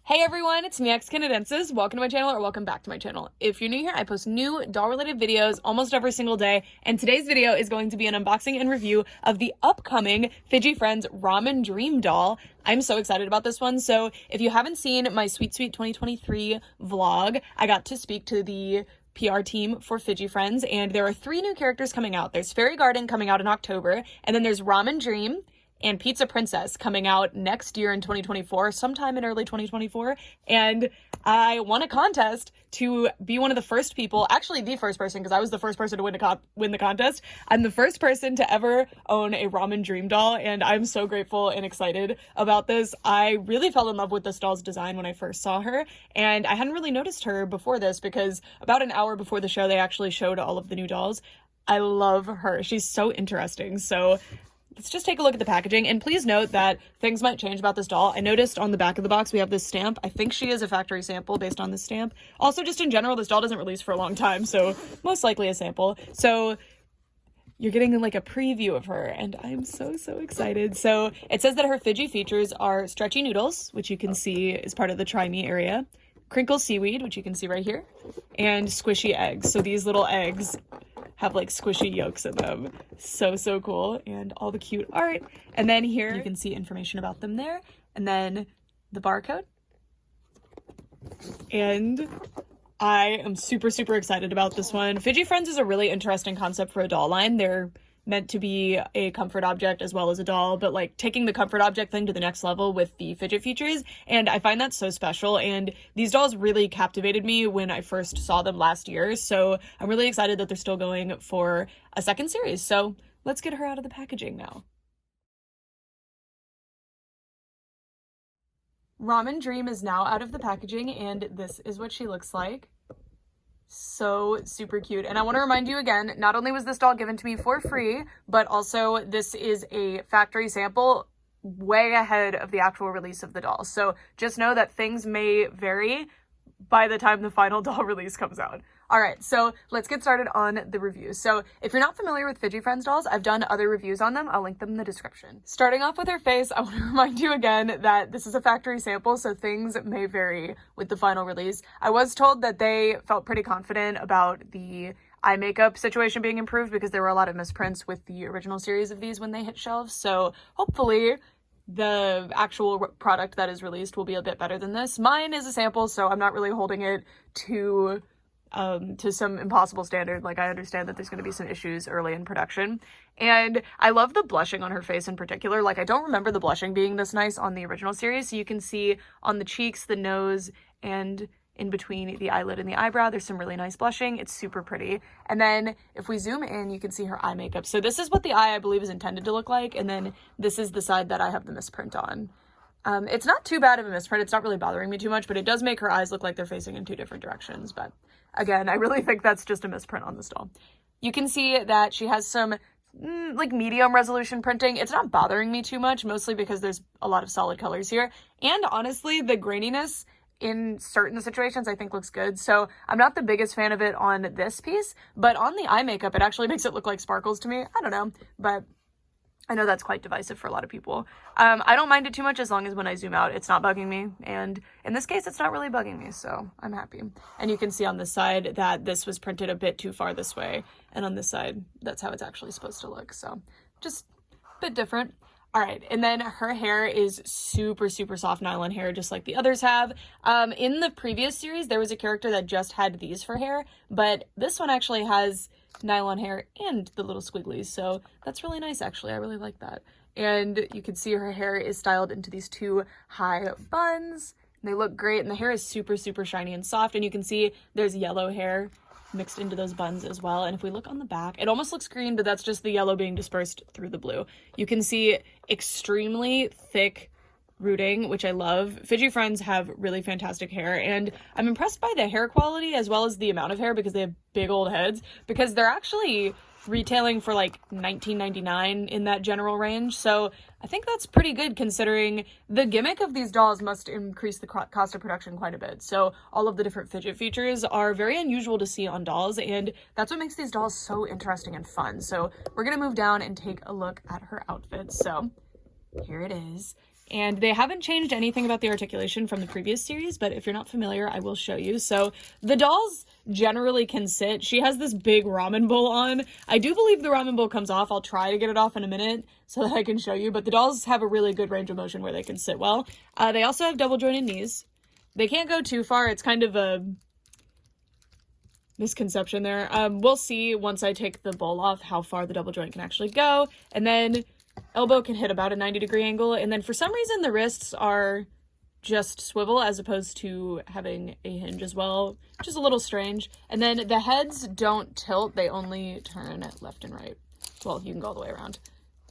Hey everyone, it's me, Canadensis. Welcome to my channel, or welcome back to my channel. If you're new here, I post new doll-related videos almost every single day, and today's video is going to be an unboxing and review of the upcoming FIDGIE Friends RAMEN DREAM doll. I'm so excited about this one. So if you haven't seen my Sweet 2023 vlog, I got to speak to the PR team for FIDGIE Friends, and there are 3 new characters coming out. There's Fairy Garden coming out in October, and then there's RAMEN DREAM and Pizza Princess coming out next year in 2024, sometime in early 2024. And I won a contest to be one of the first people, actually the first person, because I was the first person to win the contest. I'm the first person to ever own a RAMEN DREAM doll, and I'm so grateful and excited about this. I really fell in love with this doll's design when I first saw her, and I hadn't really noticed her before this because about an hour before the show, they actually showed all of the new dolls. I love her. She's so interesting. So let's just take a look at the packaging, and please note that things might change about this doll. I noticed on the back of the box we have this stamp. I think she is a factory sample based on this stamp. Also, just in general, this doll doesn't release for a long time, so most likely a sample. So you're getting like a preview of her, and I'm so excited. So it says that her FIDGIE features are stretchy noodles, which you can see is part of the try me area, crinkle seaweed, which you can see right here, and squishy eggs. So these little eggs have like squishy yolks in them. So cool. And all the cute art. And then here you can see information about them there. And then the barcode. And I am super excited about this one. FIDGIE Friends is a really interesting concept for a doll line. They're meant to be a comfort object as well as a doll, but like taking the comfort object thing to the next level with the fidget features, and I find that so special. And these dolls really captivated me when I first saw them last year, so I'm really excited that they're still going for a second series. So let's get her out of the packaging now. RAMEN DREAM is now out of the packaging, and this is what she looks like. So super cute. And I want to remind you again, not only was this doll given to me for free, but also this is a factory sample way ahead of the actual release of the doll. So just know that things may vary by the time the final doll release comes out. All right, so let's get started on the review. So if you're not familiar with FIDGIE Friends dolls, I've done other reviews on them. I'll link them in the description. Starting off with her face, I want to remind you again that this is a factory sample, so things may vary with the final release. I was told that they felt pretty confident about the eye makeup situation being improved because there were a lot of misprints with the original series of these when they hit shelves. So hopefully the actual product that is released will be a bit better than this. Mine is a sample, so I'm not really holding it to some impossible standard. Like, I understand that there's going to be some issues early in production. And I love the blushing on her face in particular. Like, I don't remember the blushing being this nice on the original series. So you can see on the cheeks, the nose, and in between the eyelid and the eyebrow, there's some really nice blushing. It's super pretty. And then if we zoom in, you can see her eye makeup. So this is what the eye, I believe, is intended to look like. And then this is the side that I have the misprint on. It's not too bad of a misprint. It's not really bothering me too much, but it does make her eyes look like they're facing in 2 different directions. But again, I really think that's just a misprint on this doll. You can see that she has some like medium resolution printing. It's not bothering me too much, mostly because there's a lot of solid colors here. And honestly, the graininess in certain situations I think looks good. So I'm not the biggest fan of it on this piece, but on the eye makeup, it actually makes it look like sparkles to me. I don't know, but I know that's quite divisive for a lot of people. I don't mind it too much as long as when I zoom out, it's not bugging me. And in this case, it's not really bugging me, so I'm happy. And you can see on this side that this was printed a bit too far this way. And on this side, that's how it's actually supposed to look. So just a bit different. All right, and then her hair is super soft nylon hair, just like the others have. In the previous series, there was a character that just had these for hair, but this one actually has nylon hair and the little squigglies, so that's really nice actually. I really like that. And you can see her hair is styled into these 2 high buns. They look great, and the hair is super shiny and soft, and you can see there's yellow hair mixed into those buns as well. And if we look on the back, it almost looks green, but that's just the yellow being dispersed through the blue. You can see extremely thick rooting, which I love. FIDGIE Friends have really fantastic hair, and I'm impressed by the hair quality as well as the amount of hair because they have big old heads, because they're actually retailing for like $19.99 in that general range. So I think that's pretty good considering the gimmick of these dolls must increase the cost of production quite a bit. So all of the different fidget features are very unusual to see on dolls, and that's what makes these dolls so interesting and fun. So we're gonna move down and take a look at her outfit. So here it is. And they haven't changed anything about the articulation from the previous series, but if you're not familiar, I will show you. So the dolls generally can sit. She has this big ramen bowl on. I do believe the ramen bowl comes off. I'll try to get it off in a minute so that I can show you, but the dolls have a really good range of motion where they can sit well. They also have double jointed knees. They can't go too far. It's kind of a misconception there. We'll see once I take the bowl off how far the double joint can actually go. And then elbow can hit about a 90-degree angle. And then for some reason, the wrists are just swivel as opposed to having a hinge as well, which is a little strange. And then the heads don't tilt. They only turn left and right. Well, you can go all the way around.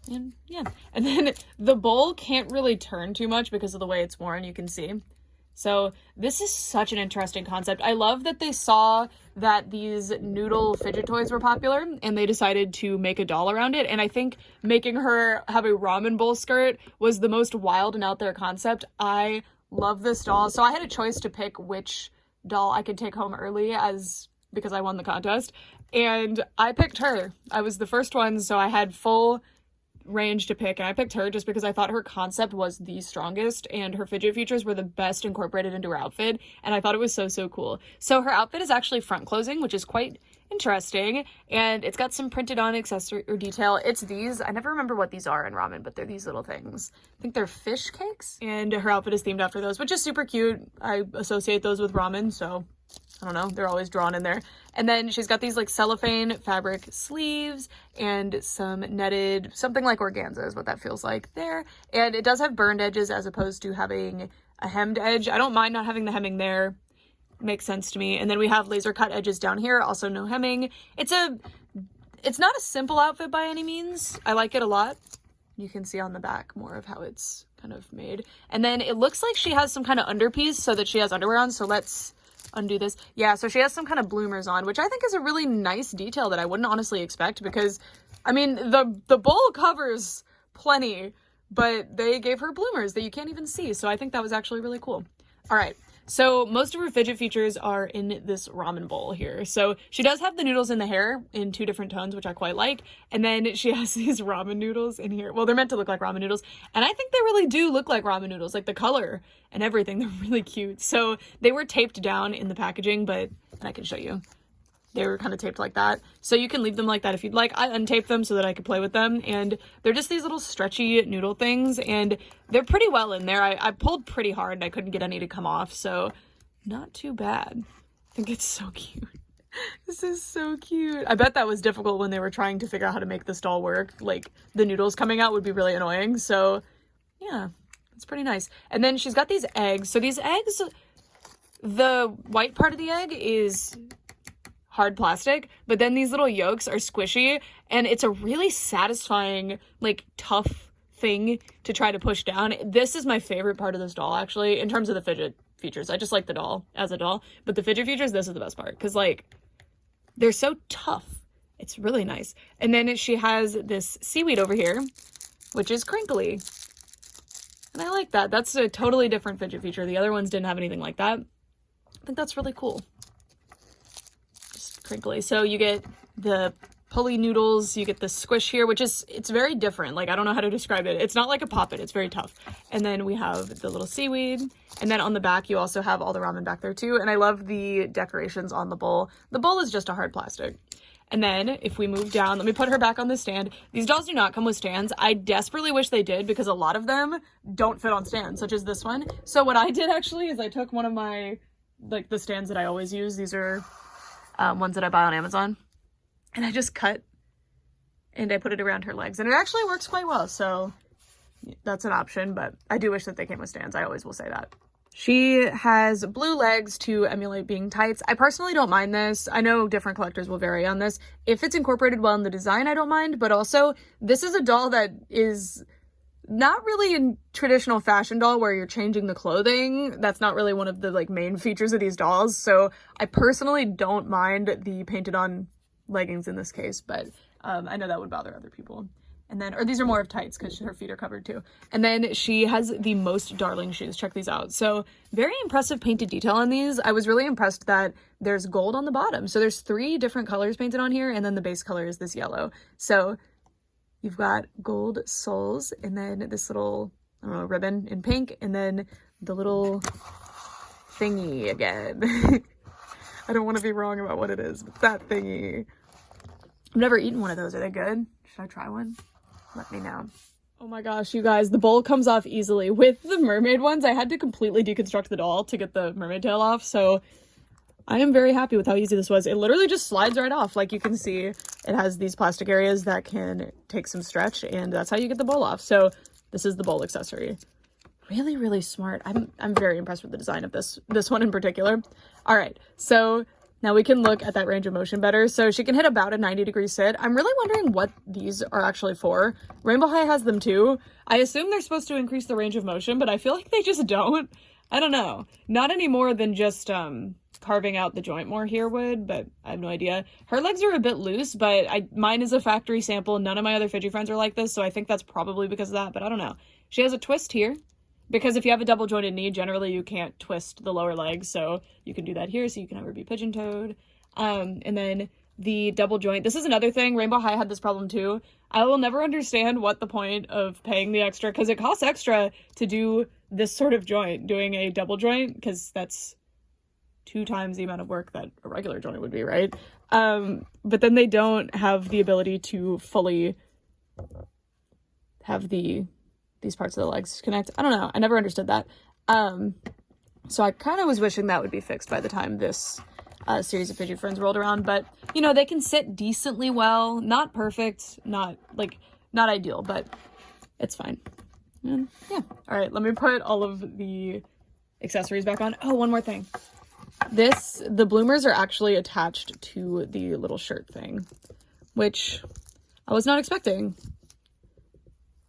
And yeah. And then the bowl can't really turn too much because of the way it's worn, you can see. So this is such an interesting concept. I love that they saw that these noodle fidget toys were popular and they decided to make a doll around it. And I think making her have a ramen bowl skirt was the most wild and out there concept. I love this doll. So I had a choice to pick which doll I could take home early because I won the contest. And I picked her. I was the first one, so I had full range to pick, and I picked her just because I thought her concept was the strongest and her fidget features were the best incorporated into her outfit, and I thought it was so cool. So her outfit is actually front closing, which is quite interesting, and it's got some printed on accessory or detail. It's these, I never remember what these are in ramen, but they're these little things. I think they're fish cakes, and her outfit is themed after those, which is super cute. I associate those with ramen, so I don't know, they're always drawn in there. And then she's got these like cellophane fabric sleeves and some netted, something like organza is what that feels like there. And it does have burned edges as opposed to having a hemmed edge. I don't mind not having the hemming there. Makes sense to me. And then we have laser cut edges down here, also no hemming. It's not a simple outfit by any means. I like it a lot. You can see on the back more of how it's kind of made. And then it looks like she has some kind of underpiece so that she has underwear on. So let's undo this. Yeah, so she has some kind of bloomers on, which I think is a really nice detail that I wouldn't honestly expect because, I mean, the bowl covers plenty, but they gave her bloomers that you can't even see. So I think that was actually really cool. All right. So most of her fidget features are in this ramen bowl here. So she does have the noodles in the hair in 2 different tones, which I quite like. And then she has these ramen noodles in here. Well, they're meant to look like ramen noodles. And I think they really do look like ramen noodles, like the color and everything. They're really cute. So they were taped down in the packaging, but I can show you. They were kind of taped like that. So you can leave them like that if you'd like. I untaped them so that I could play with them. And they're just these little stretchy noodle things. And they're pretty well in there. I pulled pretty hard and I couldn't get any to come off. So not too bad. I think it's so cute. This is so cute. I bet that was difficult when they were trying to figure out how to make this doll work. Like the noodles coming out would be really annoying. So yeah, it's pretty nice. And then she's got these eggs. So these eggs, the white part of the egg is hard plastic, but then these little yolks are squishy, and it's a really satisfying, like, tough thing to try to push down. This is my favorite part of this doll, actually, in terms of the fidget features. I just like the doll as a doll, but the fidget features, this is the best part, because, like, they're so tough. It's really nice. And then she has this seaweed over here, which is crinkly, and I like that. That's a totally different fidget feature. The other ones didn't have anything like that. I think that's really cool. Crinkly. So you get the pulley noodles, you get the squish here, which is, it's very different. Like, I don't know how to describe it. It's not like a Pop-It, it's very tough. And then we have the little seaweed. And then on the back, you also have all the ramen back there too. And I love the decorations on the bowl. The bowl is just a hard plastic. And then if we move down, let me put her back on the stand. These dolls do not come with stands. I desperately wish they did because a lot of them don't fit on stands, such as this one. So what I did actually is I took one of my, like, the stands that I always use. These are ones that I buy on Amazon, and I just cut and I put it around her legs, and it actually works quite well. So that's an option, but I do wish that they came with stands. I always will say that. She has blue legs to emulate being tights. I personally don't mind this. I know different collectors will vary on this. If it's incorporated well in the design, I don't mind, but also this is a doll that is not really a traditional fashion doll where you're changing the clothing. That's not really one of the, like, main features of these dolls. So I personally don't mind the painted on leggings in this case, but I know that would bother other people. And then, or these are more of tights because her feet are covered too. And then she has the most darling shoes. Check these out. So very impressive painted detail on these. I was really impressed that there's gold on the bottom. So there's 3 different colors painted on here, and then the base color is this yellow. So you've got gold soles and then this little I don't know, ribbon in pink, and then the little thingy again. I don't want to be wrong about what it is, but that thingy. I've never eaten one of those. Are they good? Should I try one? Let me know. Oh my gosh, you guys, the bowl comes off easily. With the mermaid ones, I had to completely deconstruct the doll to get the mermaid tail off, so I am very happy with how easy this was. It literally just slides right off. Like you can see, it has these plastic areas that can take some stretch, and that's how you get the bowl off. So this is the bowl accessory. Really, really smart. I'm very impressed with the design of this one in particular. All right, so now we can look at that range of motion better. So she can hit about a 90-degree sit. I'm really wondering what these are actually for. Rainbow High has them too. I assume they're supposed to increase the range of motion, but I feel like they just don't. I don't know. Not any more than just carving out the joint more here would, but I have no idea. Her legs are a bit loose, but mine is a factory sample. None of my other Fidgie friends are like this, so I think that's probably because of that, but I don't know. She has a twist here, because if you have a double jointed knee, generally you can't twist the lower leg, so you can do that here so you can never be pigeon-toed. And then the double joint. This is another thing. Rainbow High had this problem too. I will never understand what the point of paying the extra, because it costs extra to do this sort of joint, doing a double joint, because that's 2 times the amount of work that a regular joint would be, right? But then they don't have the ability to fully have these parts of the legs connect. I don't know. I never understood that. So I kind of was wishing that would be fixed by the time this series of Fidget Friends rolled around. But, you know, they can sit decently well. Not perfect. Not ideal, but it's fine. And yeah. All right, let me put all of the accessories back on. Oh, one more thing. The bloomers are actually attached to the little shirt thing, which I was not expecting.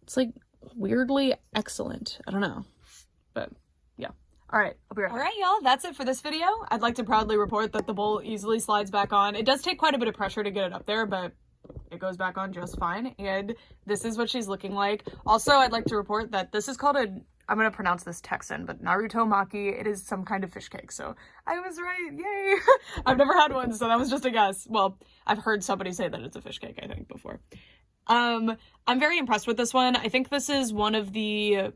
It's like weirdly excellent. I don't know, but yeah. All right, I'll be right back. All right, y'all, that's it for this video. I'd like to proudly report that the bowl easily slides back on. It does take quite a bit of pressure to get it up there, but it goes back on just fine. And this is what she's looking like. Also, I'd like to report that this is called I'm going to pronounce this Texan, but Naruto Maki. It is some kind of fish cake, so I was right. Yay! I've never had one, so that was just a guess. Well, I've heard somebody say that it's a fish cake, I think, before. I'm very impressed with this one. I think this is one of the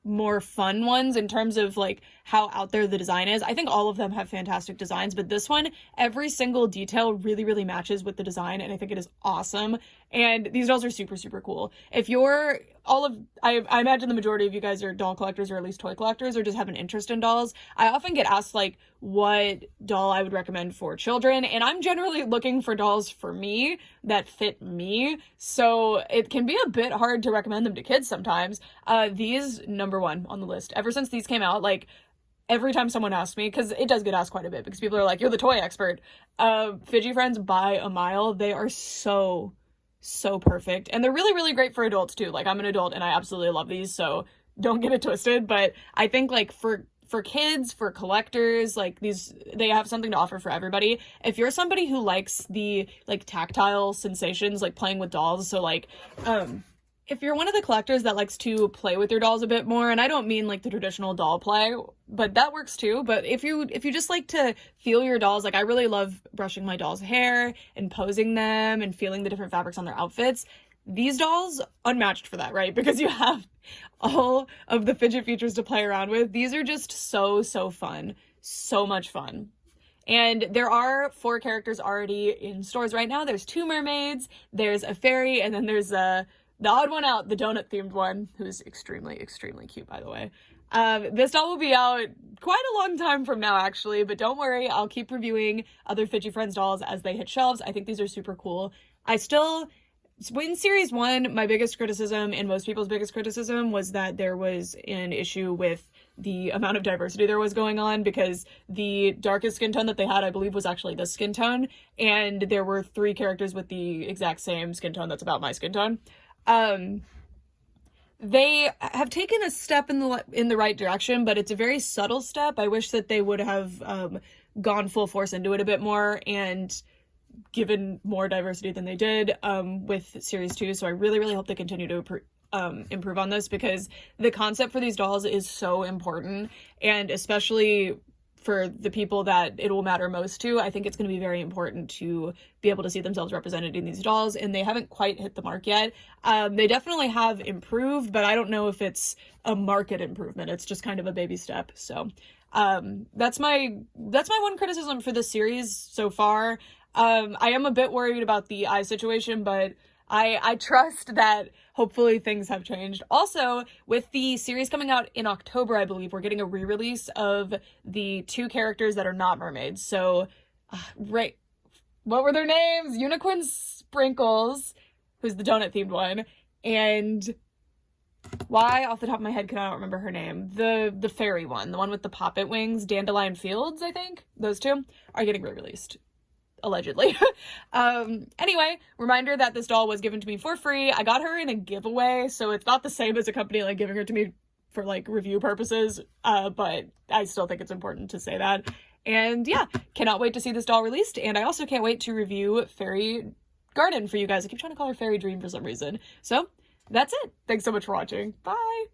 more fun ones in terms of like how out there the design is. I think all of them have fantastic designs, but this one, every single detail really, really matches with the design, and I think it is awesome. And these dolls are super, super cool. If you're I imagine the majority of you guys are doll collectors, or at least toy collectors, or just have an interest in dolls. I often get asked like what doll I would recommend for children, and I'm generally looking for dolls for me that fit me, so it can be a bit hard to recommend them to kids sometimes. These, number one on the list. Ever since these came out, like every time someone asks me, because it does get asked quite a bit, because people are like, you're the toy expert. Fidgie Friends by a mile. They are so perfect, and they're really, really great for adults too. Like, I'm an adult and I absolutely love these, so don't get it twisted. But I think like for kids, for collectors, like they have something to offer for everybody. If you're somebody who likes the like tactile sensations, like playing with dolls, so like if you're one of the collectors that likes to play with your dolls a bit more, and I don't mean like the traditional doll play, but that works too. But if you just like to feel your dolls, like I really love brushing my dolls' hair and posing them and feeling the different fabrics on their outfits. These dolls, unmatched for that, right? Because you have all of the fidget features to play around with. These are just so fun. So much fun. And there are 4 characters already in stores right now. There's 2 mermaids, there's a fairy, and then there's the odd one out, the donut-themed one, who's extremely, extremely cute, by the way. This doll will be out quite a long time from now, actually, but don't worry, I'll keep reviewing other Fidgie Friends dolls as they hit shelves. I think these are super cool. In Series 1, my biggest criticism, and most people's biggest criticism, was that there was an issue with the amount of diversity there was going on, because the darkest skin tone that they had, I believe, was actually this skin tone, and there were 3 characters with the exact same skin tone that's about my skin tone. They have taken a step in the right direction, but it's a very subtle step. I wish that they would have gone full force into it a bit more and given more diversity than they did with Series 2. So I really, really hope they continue to improve on this, because the concept for these dolls is so important, and especially for the people that it will matter most to, I think it's going to be very important to be able to see themselves represented in these dolls, and they haven't quite hit the mark yet. They definitely have improved, but I don't know if it's a market improvement. It's just kind of a baby step. So that's my one criticism for this series so far. I am a bit worried about the eye situation, but I trust that hopefully things have changed. Also, with the series coming out in October, I believe, we're getting a re-release of the 2 characters that are not mermaids. So, right, what were their names? Unicorn Sprinkles, who's the donut-themed one, and why, off the top of my head, can I not remember her name? The fairy one, the one with the poppet wings, Dandelion Fields, I think. Those 2 are getting re-released. Allegedly. Anyway, reminder that this doll was given to me for free. I got her in a giveaway, so it's not the same as a company like giving her to me for like review purposes, but I still think it's important to say that. And yeah, cannot wait to see this doll released, and I also can't wait to review Fairy Garden for you guys. I keep trying to call her Fairy Dream for some reason. So that's it. Thanks so much for watching. Bye!